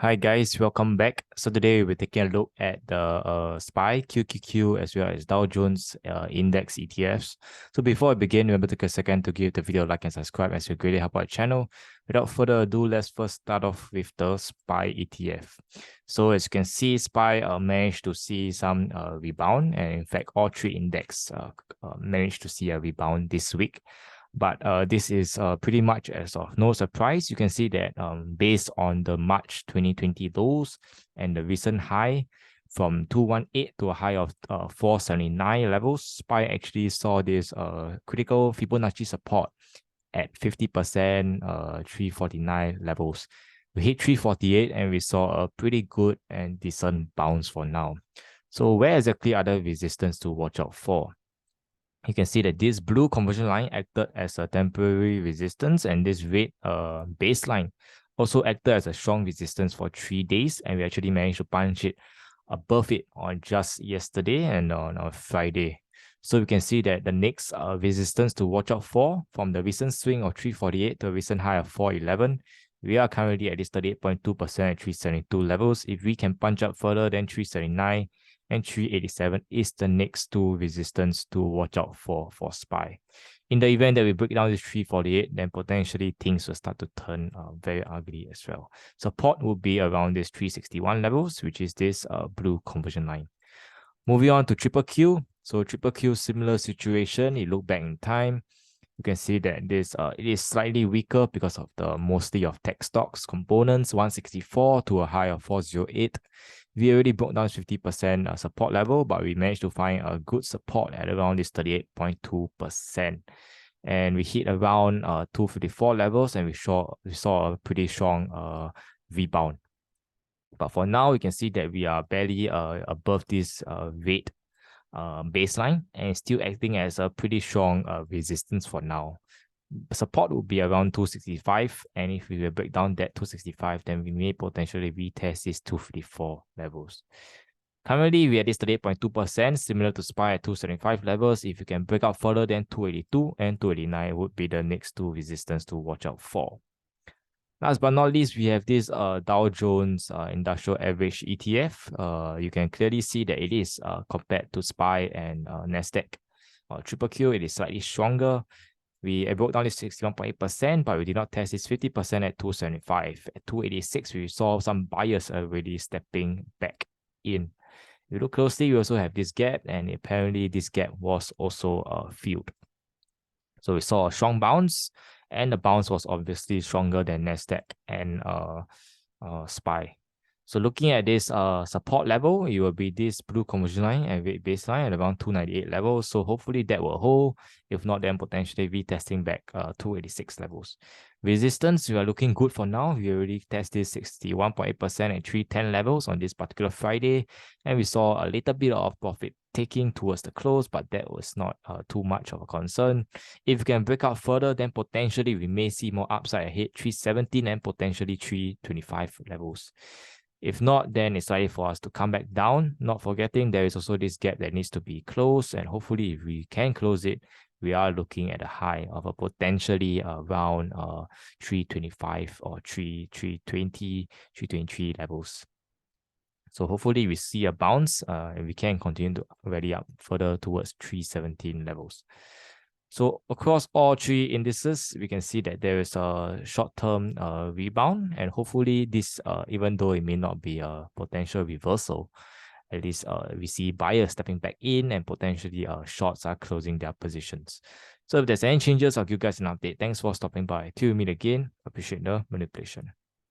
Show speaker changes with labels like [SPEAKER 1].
[SPEAKER 1] Hi guys, welcome back. So today we're taking a look at the SPY, QQQ, as well as Dow Jones Index ETFs. So before I begin, remember to take a second to give the video a like and subscribe as you greatly help our channel. Without further ado, let's first start off with the SPY ETF. So as you can see, SPY managed to see some rebound, and in fact, all three index managed to see a rebound this week. But this is pretty much as of no surprise. You can see that based on the March 2020 lows and the recent high from 218 to a high of 479 levels, SPY actually saw this critical Fibonacci support at 50%, 349 levels. We hit 348 and we saw a pretty good and decent bounce for now. So where exactly are the resistance to watch out for? You can see that this blue conversion line acted as a temporary resistance, and this red baseline also acted as a strong resistance for 3 days, and we actually managed to punch it above it on just yesterday and on Friday. So we can see that the next resistance to watch out for from the recent swing of 348 to a recent high of 411. We are currently at this 38.2% at 372 levels. If we can punch up further, then 379 and 387 is the next two resistance to watch out for SPY. In the event that we break down this 348, then potentially things will start to turn very ugly as well. Support will be around this 361 levels, which is this blue conversion line. Moving on to QQQ. So QQQ, similar situation. You look back in time, you can see that this it is slightly weaker because of the mostly of tech stocks components, 164 to a high of 408. We already broke down 50% support level, but we managed to find a good support at around this 38.2%. And we hit around 254 levels, and we saw a pretty strong rebound. But for now, you can see that we are barely above this rate baseline, and still acting as a pretty strong resistance for now. Support will be around 265, and if we will break down that 265, then we may potentially retest these 254 levels. Currently, we are at this 38.2%, similar to SPY at 275 levels. If you can break out further, then 282 and 289 would be the next two resistance to watch out for. Last but not least, we have this Dow Jones Industrial Average ETF. You can clearly see that it is compared to SPY and NASDAQ. QQQ, it is slightly stronger. We broke down this 61.8%, but we did not test this 50% at 275. At 286, we saw some buyers already stepping back in. If you look closely, we also have this gap, and apparently this gap was also filled. So we saw a strong bounce, and the bounce was obviously stronger than NASDAQ and SPY. So looking at this support level, it will be this blue conversion line and red baseline at around 298 levels. So hopefully that will hold. If not, then potentially retesting back 286 levels. Resistance, we are looking good for now. We already tested 61.8% at 310 levels on this particular Friday, and we saw a little bit of profit taking towards the close, but that was not too much of a concern. If we can break out further, then potentially we may see more upside ahead, 317 and potentially 325 levels. If not, then it's likely for us to come back down. Not forgetting there is also this gap that needs to be closed, and hopefully if we can close it, we are looking at a high of a potentially around 325 or 320, 323 levels. So hopefully we see a bounce and we can continue to rally up further towards 317 levels. So across all three indices, we can see that there is a short-term rebound, and hopefully this, even though it may not be a potential reversal, at least we see buyers stepping back in, and potentially shorts are closing their positions. So if there's any changes, I'll give you guys an update. Thanks for stopping by. Till we meet again, appreciate the manipulation.